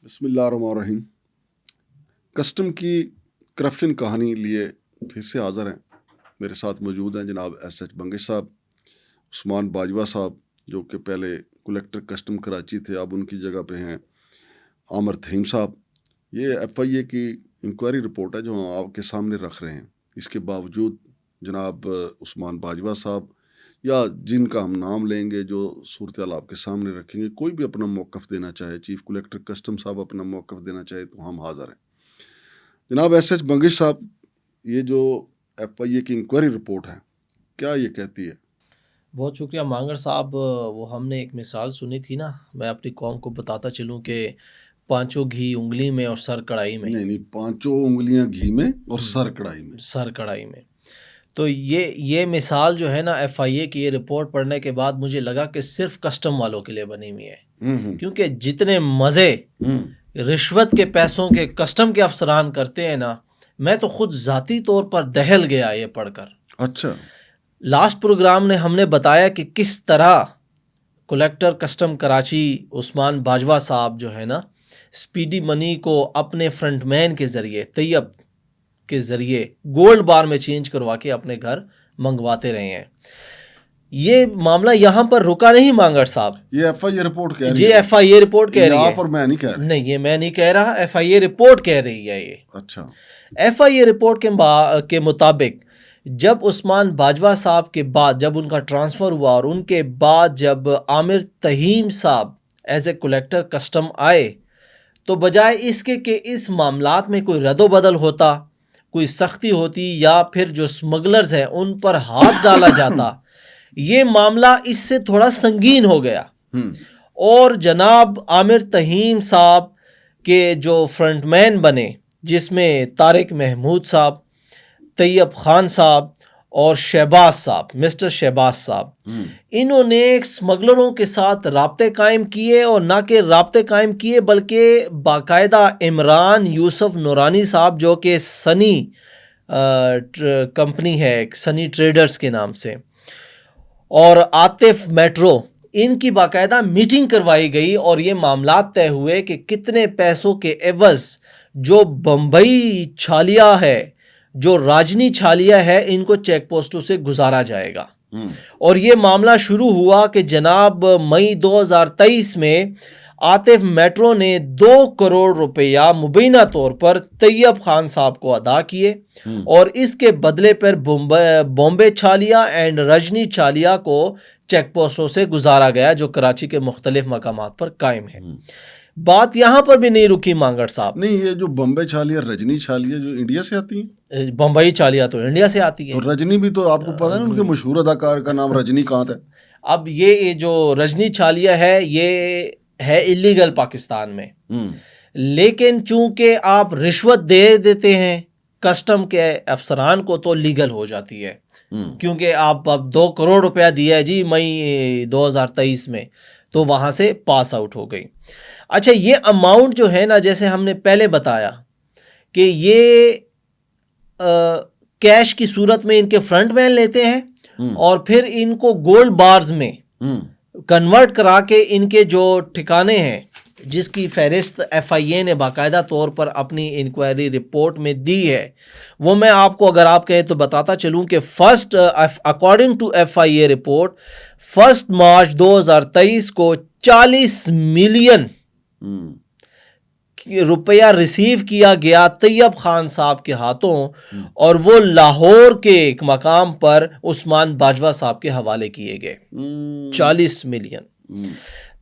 بسم اللہ الرحمن الرحیم. کسٹم کی کرپشن کہانی لیے پھر سے حاضر ہیں. میرے ساتھ موجود ہیں جناب ایس ایچ بنگش صاحب, عثمان باجوہ صاحب جو کہ پہلے کلیکٹر کسٹم کراچی تھے, اب ان کی جگہ پہ ہیں عامر تھیم صاحب. یہ ایف آئی اے کی انکوائری رپورٹ ہے جو ہم آپ کے سامنے رکھ رہے ہیں. اس کے باوجود جناب عثمان باجوہ صاحب یا جن کا ہم نام لیں گے, جو صورتحال آپ کے سامنے رکھیں گے, کوئی بھی اپنا موقف دینا چاہے, چیف کلیکٹر کسٹم صاحب اپنا موقف دینا چاہے تو ہم حاضر ہیں. جناب ایس ایچ بنگش صاحب, یہ جو ایف آئی اے کی انکوائری رپورٹ ہے کیا یہ کہتی ہے؟ بہت شکریہ مانگر صاحب. وہ ہم نے ایک مثال سنی تھی نا, میں اپنی قوم کو بتاتا چلوں کہ پانچوں گھی انگلی میں اور سر کڑھائی میں. نہیں, پانچوں انگلیاں گھی میں اور سر کڑھائی میں. سر کڑھائی میں. تو یہ مثال جو ہے نا ایف آئی اے کی یہ رپورٹ پڑھنے کے بعد مجھے لگا کہ صرف کسٹم والوں کے لیے بنی ہوئی ہے, کیونکہ جتنے مزے رشوت کے پیسوں کے کسٹم کے افسران کرتے ہیں نا, میں تو خود ذاتی طور پر دہل گیا یہ پڑھ کر. اچھا, لاسٹ پروگرام نے ہم نے بتایا کہ کس طرح کلیکٹر کسٹم کراچی عثمان باجوہ صاحب جو ہے نا اسپیڈی منی کو اپنے فرنٹ مین کے ذریعے, طیب کے ذریعے گولڈ بار میں چینج کروا کے اپنے گھر منگواتے رہے ہیں. یہ معاملہ یہاں پر رکا نہیں مانگر صاحب. یہ ایف آئی اے رپورٹ کہہ رہی جی ہے. ایف آئی اے رپورٹ کہہ رہی یہاں ہے. پر میں نہیں کہہ رہا. نہیں, یہ میں نہیں کہہ رہا, ایف آئی اے رپورٹ کہہ رہی ہے یہ. اچھا, ایف آئی اے رپورٹ کے مطابق جب عثمان باجوہ صاحب کے بعد جب ان کا ٹرانسفر ہوا اور ان کے بعد جب عامر تہیم صاحب ایز اے کلیکٹر کسٹم آئے, تو بجائے اس کے کہ اس معاملات میں کوئی رد و بدل ہوتا, کوئی سختی ہوتی یا پھر جو اسمگلرز ہیں ان پر ہاتھ ڈالا جاتا, یہ معاملہ اس سے تھوڑا سنگین ہو گیا. اور جناب عامر تہیم صاحب کے جو فرنٹ مین بنے, جس میں طارق محمود صاحب, طیب خان صاحب اور شہباز صاحب, مسٹر شہباز صاحب, انہوں نے اسمگلروں کے ساتھ رابطے قائم کیے, اور نہ کہ رابطے قائم کیے بلکہ باقاعدہ عمران یوسف نورانی صاحب جو کہ سنی کمپنی ہے, سنی ٹریڈرز کے نام سے, اور عاطف میٹرو, ان کی باقاعدہ میٹنگ کروائی گئی اور یہ معاملات طے ہوئے کہ کتنے پیسوں کے عوض جو بمبئی چھالیا ہے, جو راجنی چھالیا ہے, ان کو چیک پوسٹوں سے گزارا جائے گا. اور یہ معاملہ شروع ہوا کہ جناب مئی 2023 میں عاطف میٹرو نے 2 کروڑ روپیہ مبینہ طور پر طیب خان صاحب کو ادا کیے, اور اس کے بدلے پر بامبے چھالیا اینڈ رجنی چھالیا کو چیک پوسٹوں سے گزارا گیا جو کراچی کے مختلف مقامات پر قائم ہے. بات یہاں پر بھی نہیں رکی مانگڑ صاحب. نہیں, یہ جو بمبے چھالیا رجنی چھالیا جو انڈیا سے آتی ہیں, بمبئی چھالیا تو انڈیا سے آتی ہے. تو رجنی بھی تو آپ کو پتا ہے ان کے مشہور اداکار کا نام رجنی کانت ہے. اب یہ جو رجنی چھالیا ہے یہ ہے ایلیگل پاکستان میں, لیکن چونکہ آپ رشوت دے دیتے ہیں کسٹم کے افسران کو تو لیگل ہو جاتی ہے, کیونکہ آپ اب 2 کروڑ روپیہ دیا ہے جی مئی 2023 میں, تو وہاں سے پاس آؤٹ ہو گئی. اچھا, یہ اماؤنٹ جو ہے نا, جیسے ہم نے پہلے بتایا کہ یہ کیش کی صورت میں ان کے فرنٹ مین لیتے ہیں, اور پھر ان کو گولڈ بارز میں کنورٹ کرا کے ان کے جو ٹھکانے ہیں, جس کی فہرست ایف آئی اے نے باقاعدہ طور پر اپنی انکوائری رپورٹ میں دی ہے, وہ میں آپ کو اگر آپ کہیں تو بتاتا چلوں کہ first according to F I A report 1 March 2023 کو 40 ملین روپیہ ریسیو کیا گیا طیب خان صاحب کے ہاتھوں, اور وہ لاہور کے ایک مقام پر عثمان باجوہ صاحب کے حوالے کیے گئے. 40 million.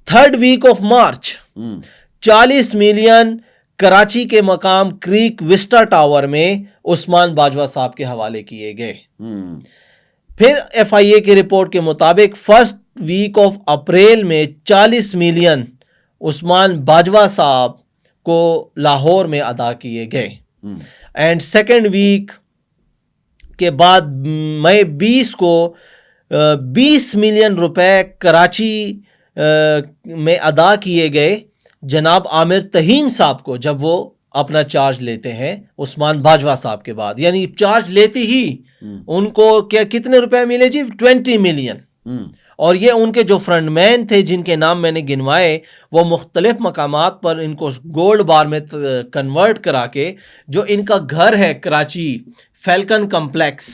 3rd week of March 40 million Karachi کے مقام کریک وسٹا ٹاور میں عثمان باجوہ صاحب کے حوالے کیے گئے. پھر ایف آئی اے کی رپورٹ کے مطابق 1st week of اپریل میں 40 ملین عثمان باجوہ صاحب کو لاہور میں ادا کیے گئے. اینڈ 2nd week کے بعد مئی 20 کو 20 ملین روپے کراچی میں ادا کیے گئے جناب عامر تہیم صاحب کو, جب وہ اپنا چارج لیتے ہیں عثمان باجوہ صاحب کے بعد, یعنی چارج لیتے ہی ان کو کتنے روپے ملے جی 20 ملین, اور یہ ان کے جو فرنٹ مین تھے جن کے نام میں نے گنوائے وہ مختلف مقامات پر ان کو گولڈ بار میں کنورٹ کرا کے جو ان کا گھر ہے کراچی فیلکن کمپلیکس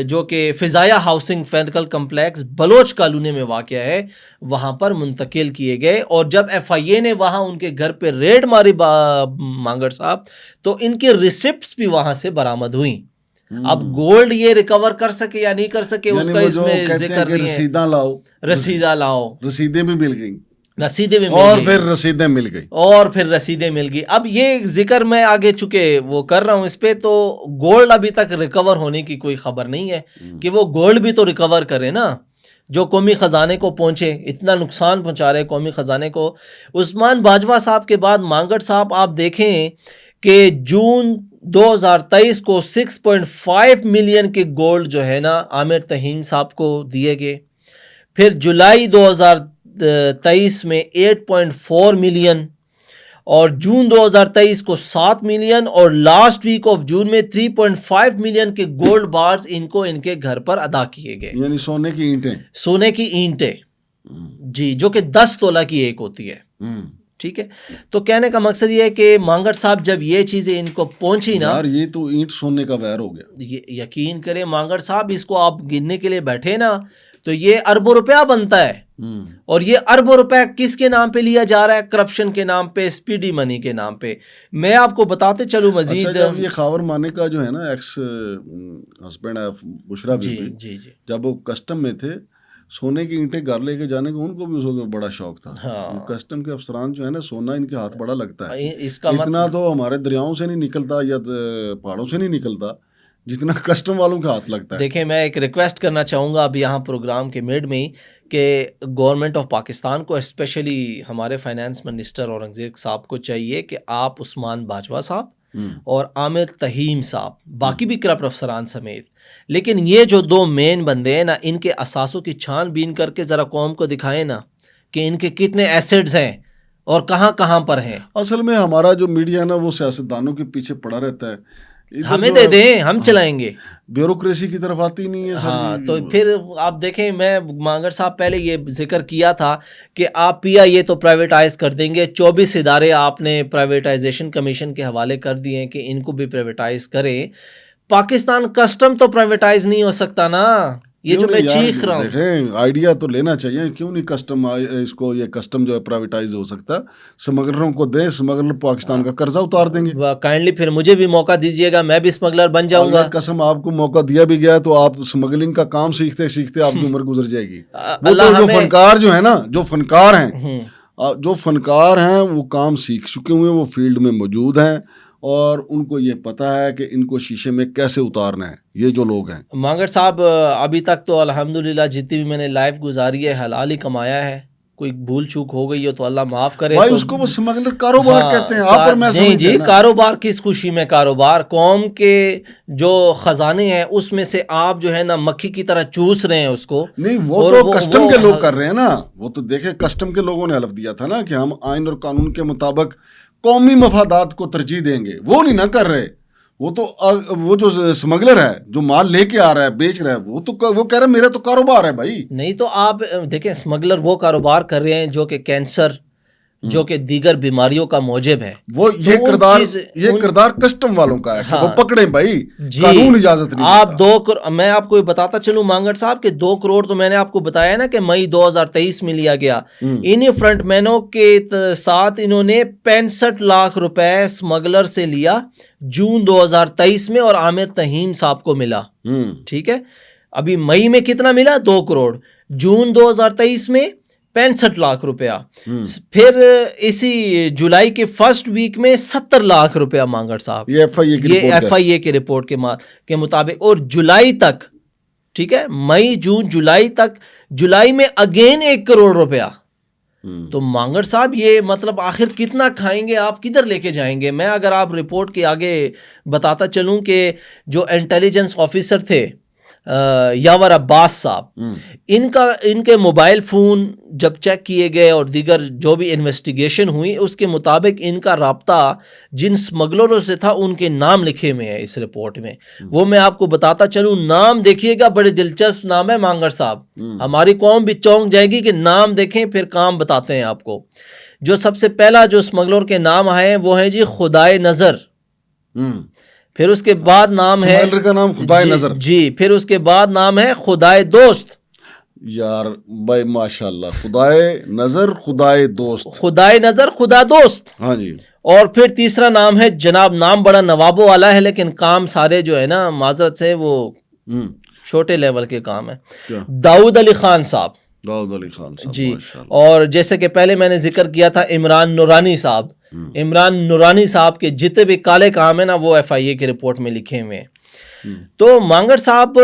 جو کہ فضائیہ housing falcon complex Baloch colony میں واقع ہے وہاں پر منتقل کیے گئے. اور جب ایف آئی اے نے وہاں ان کے گھر پہ ریڈ ماری مانگڑ صاحب تو ان کی ریسپٹس بھی وہاں سے برآمد ہوئیں. اب گولڈ یہ ریکور کر سکے یا نہیں کر سکے اس کا اس میں ذکر نہیں ہے. رسیدہ لاؤ رسیدیں بھی مل گئیں رسیدیں بھی اور پھر رسیدیں مل گئی اور پھر رسیدیں مل گئی. اب یہ ذکر میں آگے چکے وہ کر رہا ہوں اس پہ, تو گولڈ ابھی تک ریکور ہونے کی کوئی خبر نہیں ہے کہ وہ گولڈ بھی تو ریکور کرے نا جو قومی خزانے کو پہنچے. اتنا نقصان پہنچا رہے قومی خزانے کو. عثمان باجوہ صاحب کے بعد مانگڑ صاحب آپ دیکھیں کہ جون 2023 کو 6.5 ملین کے گولڈ جو ہے نا عامر تہیم صاحب کو دیے گئے. پھر جولائی 2023 میں 8.4 ملین اور جون 2023 کو 7 ملین اور لاسٹ ویک آف جون میں 3.5 ملین کے گولڈ بارز ان کو ان کے گھر پر ادا کیے گئے. یعنی سونے کی اینٹیں سونے کی اینٹیں جی جو کہ 10 تولہ کی ایک ہوتی ہے. ٹھیک ہے, تو کہنے کا مقصد یہ ہے کہ مانگڑ صاحب جب یہ چیزیں ان کو پہنچی نا یار یہ تو اینٹ سونے کا ویر ہو گیا. یقین کریں مانگڑ صاحب اس کو آپ گننے کے لیے بیٹھے نا تو یہ اربوں روپیہ بنتا ہے. اور یہ اربوں روپے کس کے نام پہ لیا جا رہا ہے؟ کرپشن کے نام پہ, اسپیڈی منی کے نام پہ. میں آپ کو بتاتے چلوں مزید. اچھا جب یہ خاور مانے کا جو ہے نا ایکس ہسبینڈ ہے بشرا بی بی, جب وہ کسٹم میں تھے سونے کی اینٹیں گھر لے کے جانے کا ان کو بھی اس کو بڑا شوق تھا. کسٹم کے افسران جو ہے نا سونا ان کے ہاتھ بڑا لگتا ہے. اس کا اتنا تو ہمارے دریاؤں سے نہیں نکلتا یا پہاڑوں سے نہیں نکلتا جتنا کسٹم والوں کے ہاتھ لگتا ہے. دیکھیں میں ایک ریکویسٹ کرنا چاہوں گا اب یہاں پروگرام کے میڈ میں ہی کہ گورنمنٹ آف پاکستان کو اسپیشلی ہمارے فائنانس منسٹر اورنگزیب صاحب کو چاہیے کہ آپ عثمان باجوہ صاحب اور عامر تہیم صاحب باقی بھی کرپٹ افسران سمیت لیکن یہ جو دو مین بندے ہیں نا ان کے اثاثوں کی چھان بین کر کے ذرا قوم کو دکھائیں نا کہ ان کے کتنے ایسیڈز ہیں اور کہاں کہاں پر ہیں. اصل میں ہمارا جو میڈیا ہے نا وہ سیاستدانوں کے پیچھے پڑا رہتا ہے. ہمیں دے دیں ہم چلائیں گے, بیوروکریسی کی طرف آتی نہیں ہے. ہاں تو پھر آپ دیکھیں میں مانگڑ صاحب پہلے یہ ذکر کیا تھا کہ آپ پی آئی اے تو پرائیویٹائز کر دیں گے, 24 ادارے آپ نے پرائیویٹائزیشن کمیشن کے حوالے کر دیے ہیں کہ ان کو بھی پرائیویٹائز کریں. پاکستان کسٹم تو پرائیویٹائز نہیں ہو سکتا نا. یہ جو میں چیخ رہا ہوں دیکھیں آئیڈیا تو لینا چاہیے, کیوں نہیں کسٹم اس کو یہ کسٹم جو ہے پرائیویٹائز ہو سکتا, اسمگلروں کو دیں, اسمگلر پاکستان کا قرضہ اتار دیں گے. کائنڈلی پھر مجھے بھی موقع دیجیے گا, میں بھی اسمگلر بن جاؤں گا. قسم آپ کو موقع دیا بھی گیا تو آپ اسمگلنگ کا کام سیکھتے سیکھتے آپ کی عمر گزر جائے گی. وہ تو جو فنکار جو ہے نا جو فنکار ہیں وہ کام سیکھ چکے ہوئے, وہ فیلڈ میں موجود ہیں اور ان کو یہ پتا ہے کہ ان کو شیشے میں کیسے اتارنا ہے. یہ جو لوگ ہیں مانگڑ صاحب ابھی تک تو الحمدللہ جتنی بھی میں نے لائف گزاری ہے حلال ہی کمایا ہے, کوئی بھول چوک ہو گئی ہو تو اللہ معاف کرے. بھائی اس کو وہ اسمگلر کاروبار کہتے ہیں. آپ اور میں جی کاروبار کس خوشی میں کاروبار, قوم کے جو خزانے ہیں اس میں سے آپ جو ہے نا مکھی کی طرح چوس رہے ہیں اس کو. نہیں وہ تو کسٹم کے لوگ کر رہے ہیں نا. وہ تو دیکھیں کسٹم کے لوگوں نے حلف دیا تھا نا کہ ہم آئین اور قانون کے مطابق قومی مفادات کو ترجیح دیں گے, وہ نہیں نہ کر رہے. وہ جو اسمگلر ہے جو مال لے کے آ رہا ہے بیچ رہا ہے وہ کہہ رہا ہے میرا تو کاروبار ہے بھائی. نہیں تو آپ دیکھیں اسمگلر وہ کاروبار کر رہے ہیں جو کہ کینسر جو کہ دیگر بیماریوں کا موجب ہے. وہ یہ کردار کسٹم والوں کا ہے کہ وہ پکڑیں بھائی, قانون اجازت نہیں. آپ میں آپ کو بتاتا چلوں مانگڑ صاحب کہ 2 کروڑ تو میں نے آپ کو بتایا نا کہ مئی 2023 میں لیا گیا. انہیں فرنٹ مینوں کے ساتھ انہوں نے 65 لاکھ روپے اسمگلر سے لیا جون 2023 میں اور عامر تہیم صاحب کو ملا. ٹھیک ہے, ابھی مئی میں کتنا ملا؟ 2 کروڑ. جون 2023 میں 65 لاکھ روپیہ. پھر اسی جولائی کے فرسٹ ویک میں 70 لاکھ روپیہ مانگڑ صاحب, یہ ایف آئی اے کے رپورٹ کے مطابق. اور جولائی تک, ٹھیک ہے, مئی جون جولائی تک, جولائی میں اگین 1 کروڑ روپیہ. تو مانگڑ صاحب یہ مطلب آخر کتنا کھائیں گے آپ, کدھر لے کے جائیں گے؟ میں اگر آپ رپورٹ کے آگے بتاتا چلوں کہ جو انٹیلیجنس آفیسر تھے یاور عباس صاحب، ان کے موبائل فون جب چیک کیے گئے اور دیگر جو بھی انویسٹیگیشن ہوئی اس کے مطابق ان کا رابطہ جن اسمگلروں سے تھا ان کے نام لکھے ہوئے ہیں اس رپورٹ میں. وہ میں آپ کو بتاتا چلوں. نام دیکھیے گا، بڑے دلچسپ نام ہے مانگڑ صاحب. ہماری قوم بھی چونک جائے گی کہ نام دیکھیں پھر کام بتاتے ہیں آپ کو. جو سب سے پہلا جو اسمگلر کے نام آئے ہیں وہ ہیں جی خدائے نظر. پھر اس کے بعد نام ہے کا نام خدائے نظر. جی پھر اس کے بعد نام ہے خدائے دوست. یار بھائی ماشاء اللہ، خدائے نظر، خدائے دوست، خدائے نظر، خدا دوست. ہاں جی. اور پھر تیسرا نام ہے جناب، نام بڑا نوابوں والا ہے لیکن کام سارے جو ہے نا معذرت سے وہ چھوٹے لیول کے کام ہیں. داؤد علی خان صاحب. داؤد علی خان صاحب جی. اور جیسے کہ پہلے میں نے ذکر کیا تھا عمران نورانی صاحب. عمران نورانی صاحب کے جتنے بھی کالے کام ہیں نا وہ ایف آئی اے کی رپورٹ میں لکھے ہوئے ہیں. تو مانگڑ صاحب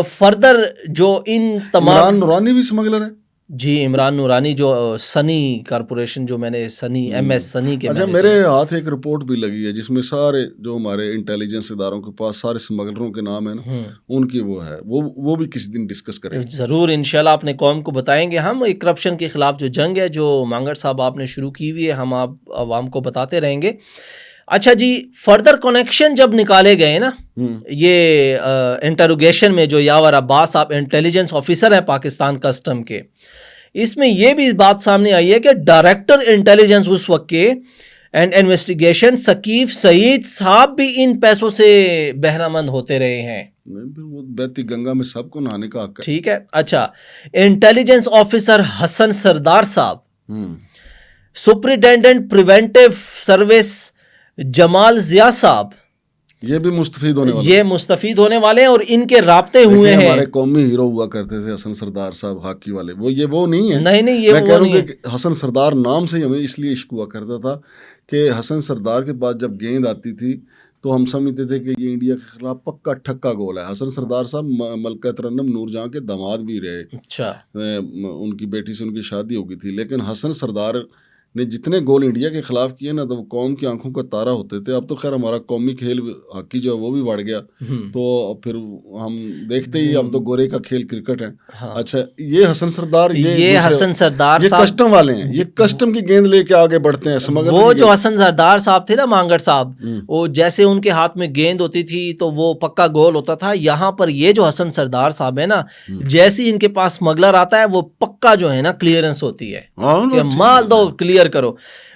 فردر جو ان تمام، عمران نورانی بھی اسمگلر ہے. جی عمران نورانی جو سنی کارپوریشن، جو میں نے سنی ایم ایس سنی کے، اچھا میرے ہاتھ ایک رپورٹ بھی لگی ہے جس میں سارے جو ہمارے انٹیلیجنس اداروں کے پاس سارے اسمگلروں کے نام ہیں نا ان کی وہ ہے، وہ بھی کسی دن ڈسکس کریں. ضرور انشاءاللہ اپنے قوم کو بتائیں گے ہم. کرپشن کے خلاف جو جنگ ہے جو مانگڑ صاحب آپ نے شروع کی ہوئی ہے ہم آپ عوام کو بتاتے رہیں گے. اچھا جی، فردر کنیکشن جب نکالے گئے نا یہ انٹروگیشن میں، جو یاور عباس صاحب انٹیلیجنس آفیسر ہیں پاکستان کسٹم کے، اس میں یہ بھی بات سامنے آئی ہے کہ ڈائریکٹر انٹیلیجنس اس وقت کے اینڈ انویسٹیگیشن ثقیف سعید صاحب بھی ان پیسوں سے بہرہ مند ہوتے رہے ہیں. بیتی گنگا میں سب کو نہانے کا حق ہے. ٹھیک ہے. اچھا، انٹیلیجنس آفیسر حسن سردار صاحب، سپرنٹینڈنٹ پریونٹیو سروس جمال ضیاء صاحب، یہ بھی مستفید ہونے والے، یہ مستفید ہونے والے ہیں اور ان کے رابطے ہوئے ہیں. ہمارے قومی ہیرو ہوا کرتے تھے حسن سردار صاحب ہاکی والے، وہ نہیں ہے. نہیں یہ میں کہہ رہا نہیں ہوں کہ حسن سردار نام سے ہی ہمیں اس لیے عشق ہوا کرتا تھا کہ حسن سردار کے بعد جب گیند آتی تھی تو ہم سمجھتے تھے کہ یہ انڈیا کے خلاف پکا ٹھکا گول ہے. حسن سردار صاحب ملکہ ترنم نور جہاں کے داماد بھی رہے. اچھا، ان کی بیٹی سے ان کی شادی ہو گئی تھی، لیکن حسن سردار نے جتنے گول انڈیا کے خلاف کیے نا تو وہ قوم کی آنکھوں کا تارا ہوتے تھے. اب تو خیر ہمارا قومی کھیل ہاکی جو ہے وہ بھی بڑھ گیا تو پھر ہم دیکھتے ہی اب تو گورے کا کھیل کرکٹ ہے. اچھا، یہ حسن سردار، یہ حسن سردار یہ صاحب کسٹم والے ہیں، یہ کسٹم کی گیند لے کے آگے بڑھتے ہیں. وہ جو حسن سردار صاحب تھے نا مانگڑ صاحب، وہ جیسے ان کے ہاتھ میں گیند ہوتی تھی تو وہ پکا گول ہوتا تھا. یہاں پر یہ جو حسن سردار صاحب ہے نا، جیسی ان کے پاس اسمگلر آتا ہے وہ پکا جو ہے نا کلیئرنس ہوتی ہے کہ مال دو، کلیئر کرو.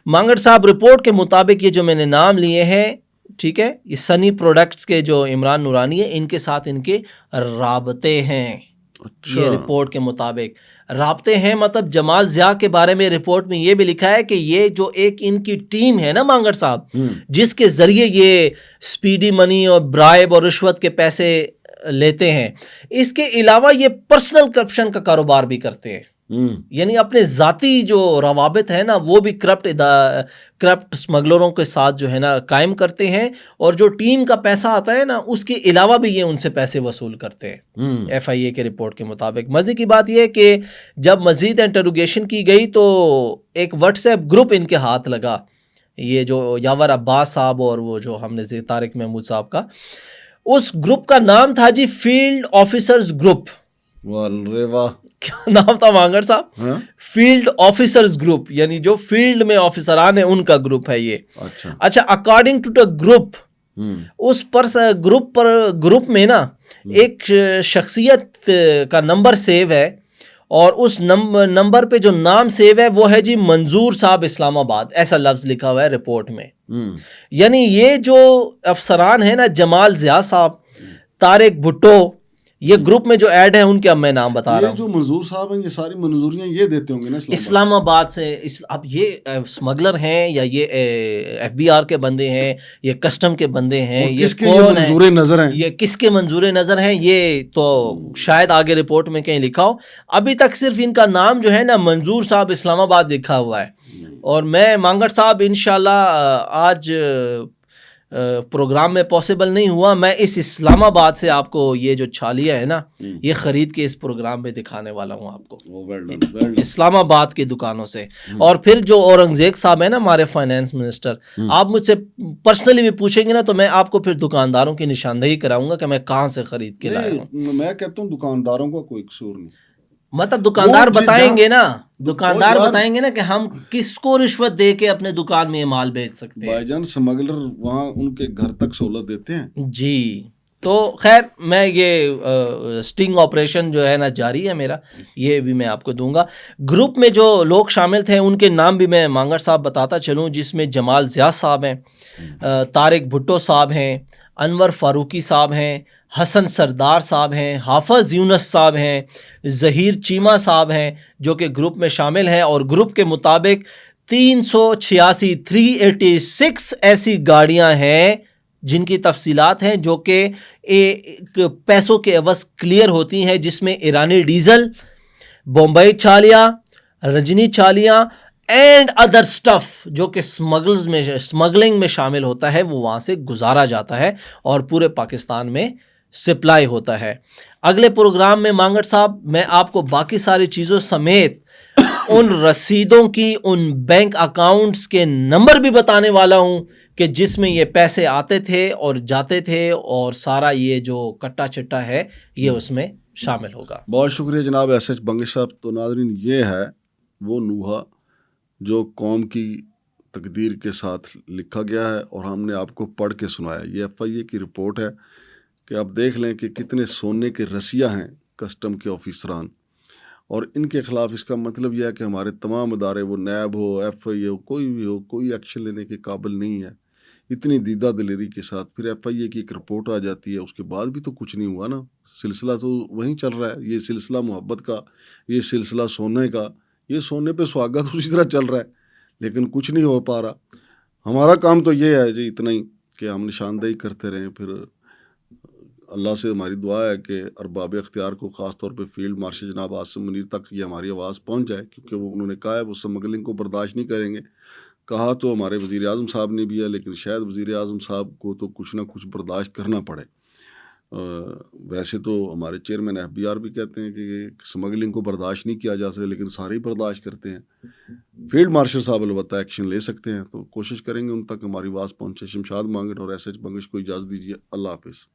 مانگڑ صاحب رپورٹ کے مطابق یہ جو میں نے نام لیے ہیں، ٹھیک ہے، یہ سنی پروڈکٹس کے جو عمران نورانی ہے ان کے ساتھ ان کے رابطے ہیں. یہ رپورٹ کے مطابق رابطے ہیں. مطلب جمال ضیاء کے بارے میں رپورٹ میں یہ بھی لکھا ہے کہ یہ جو ایک ان کی ٹیم ہے نا مانگڑ صاحب، جس کے ذریعے یہ سپیڈی منی اور برائب اور رشوت کے پیسے لیتے ہیں، اس کے علاوہ یہ پرسنل کرپشن کا کاروبار بھی کرتے ہیں. یعنی اپنے ذاتی جو روابط ہے نا وہ بھی کرپٹ اسمگلروں کے ساتھ جو ہے نا قائم کرتے ہیں، اور جو ٹیم کا پیسہ آتا ہے نا اس کے علاوہ بھی یہ ان سے پیسے وصول کرتے ہیں ایف آئی اے کے رپورٹ کے مطابق. مزے کی بات یہ کہ جب مزید انٹروگیشن کی گئی تو ایک واٹس ایپ گروپ ان کے ہاتھ لگا، یہ جو یاور عباس صاحب اور وہ جو ہم نے طارق محمود صاحب کا، اس گروپ کا نام تھا جی فیلڈ آفیسرز گروپ. کیا نام تھا مانگڑ صاحب؟ فیلڈ آفیسرز گروپ، یعنی جو فیلڈ میں آفیسران ہیں ان کا گروپ ہے یہ. اچھا، اکارڈنگ ٹو دا گروپ، اس پر گروپ میں نا ایک شخصیت کا نمبر سیو ہے، اور اس نمبر پہ جو نام سیو ہے وہ ہے جی منظور صاحب اسلام آباد، ایسا لفظ لکھا ہوا ہے رپورٹ میں. یعنی یہ جو افسران ہیں نا، جمال ضیاء صاحب، طارق بھٹو، یہ گروپ میں جو ایڈ ہیں ان کے اب میں نام بتا رہا ہوں. یہ جو منظور صاحب ہیں یہ ساری منظوریاں یہ دیتے ہوں گے نا اسلام آباد سے. اب یہ اسمگلر ہیں یا یہ ایف بی آر کے بندے ہیں، یہ کسٹم کے بندے ہیں، یہ کون منظور نظر ہیں، یہ کس کے منظور نظر ہیں، یہ تو شاید آگے رپورٹ میں کہیں لکھا ہو. ابھی تک صرف ان کا نام جو ہے نا منظور صاحب اسلام آباد لکھا ہوا ہے. اور میں مانگڑ صاحب انشاءاللہ آج پروگرام میں پاسبل نہیں ہوا. میں اس اسلام آباد سے آپ کو یہ جو چھالیاں ہے نا یہ خرید کے اس پروگرام میں دکھانے والا ہوں آپ کو, اسلام آباد کی دکانوں سے. اور پھر جو اورنگزیب صاحب ہیں نا ہمارے فائنانس منسٹر, آپ مجھ سے پرسنلی بھی پوچھیں گے نا تو میں آپ کو پھر دکانداروں کی نشاندہی کراؤں گا کہ میں کہاں سے خرید کے لایا ہوں. میں کہتا ہوں دکانداروں کا کوئی قصور نہیں, مطلب دکاندار بتائیں گے نا, دکاندار بتائیں گے نا کہ ہم کس کو رشوت دے کے اپنے دکان میں یہ مال بیچ سکتے ہیں. بھائی جان سمگلر وہاں ان کے گھر تک سہولت دیتے ہیں. جی تو خیر میں یہ سٹنگ آپریشن جو ہے نا جاری ہے میرا, یہ بھی میں آپ کو دوں گا. گروپ میں جو لوگ شامل تھے ان کے نام بھی میں مانگڑ صاحب بتاتا چلوں, جس میں جمال ضیاء صاحب ہیں, طارق بھٹو صاحب ہیں, انور فاروقی صاحب ہیں, حسن سردار صاحب ہیں, حافظ یونس صاحب ہیں, ظہیر چیمہ صاحب ہیں جو کہ گروپ میں شامل ہیں. اور گروپ کے مطابق 386 ایسی گاڑیاں ہیں جن کی تفصیلات ہیں جو کہ پیسوں کے عوض کلیئر ہوتی ہیں, جس میں ایرانی ڈیزل, بمبئی چالیاں, رجنی چالیاں اینڈ ادر سٹف جو کہ اسمگلنگ میں شامل ہوتا ہے, وہ وہاں سے گزارا جاتا ہے اور پورے پاکستان میں سپلائی ہوتا ہے. اگلے پروگرام میں مانگڑ صاحب میں آپ کو باقی ساری چیزوں سمیت ان رسیدوں کی, ان بینک اکاؤنٹس کے نمبر بھی بتانے والا ہوں کہ جس میں یہ پیسے آتے تھے اور جاتے تھے, اور سارا یہ جو کٹا چٹا ہے یہ اس میں شامل ہوگا. بہت شکریہ جناب ایس ایچ بنگش صاحب. تو ناظرین یہ ہے وہ نوحہ جو قوم کی تقدیر کے ساتھ لکھا گیا ہے اور ہم نے آپ کو پڑھ کے سنایا. یہ FIA کی رپورٹ ہے کہ آپ دیکھ لیں کہ کتنے سونے کے رسیہ ہیں کسٹم کے آفیسران, اور ان کے خلاف اس کا مطلب یہ ہے کہ ہمارے تمام ادارے, وہ نیب ہو, FIA ہو, کوئی بھی ہو, کوئی ایکشن لینے کے قابل نہیں ہے. اتنی دیدہ دلیری کے ساتھ پھر FIA کی ایک رپورٹ آ جاتی ہے, اس کے بعد بھی تو کچھ نہیں ہوا نا. سلسلہ تو وہیں چل رہا ہے, یہ سلسلہ محبت کا, یہ سلسلہ سونے کا, یہ سونے پہ سہاگا تو اسی طرح چل رہا ہے, لیکن کچھ نہیں ہو پا رہا. ہمارا کام تو یہ ہے جی اتنا ہی کہ ہم نشاندہی کرتے رہیں. پھر اللہ سے ہماری دعا ہے کہ ارباب اختیار کو, خاص طور پہ فیلڈ مارشل جناب عاصم منیر تک یہ ہماری آواز پہنچ جائے, کیونکہ وہ انہوں نے کہا ہے وہ سمگلنگ کو برداشت نہیں کریں گے. کہا تو ہمارے وزیر اعظم صاحب نے بھی ہے, لیکن شاید وزیر اعظم صاحب کو تو کچھ نہ کچھ برداشت کرنا پڑے. ویسے تو ہمارے چیئرمین FBR بھی کہتے ہیں کہ سمگلنگ کو برداشت نہیں کیا جا سکتا, لیکن سارے ہی برداشت کرتے ہیں. فیلڈ مارشل صاحب البتہ ایکشن لے سکتے ہیں, تو کوشش کریں گے ان تک ہماری آواز پہنچے. شمشاد مانگڑ اور ایس ایچ بنگش کو اجازت دیجیے. اللہ حافظ.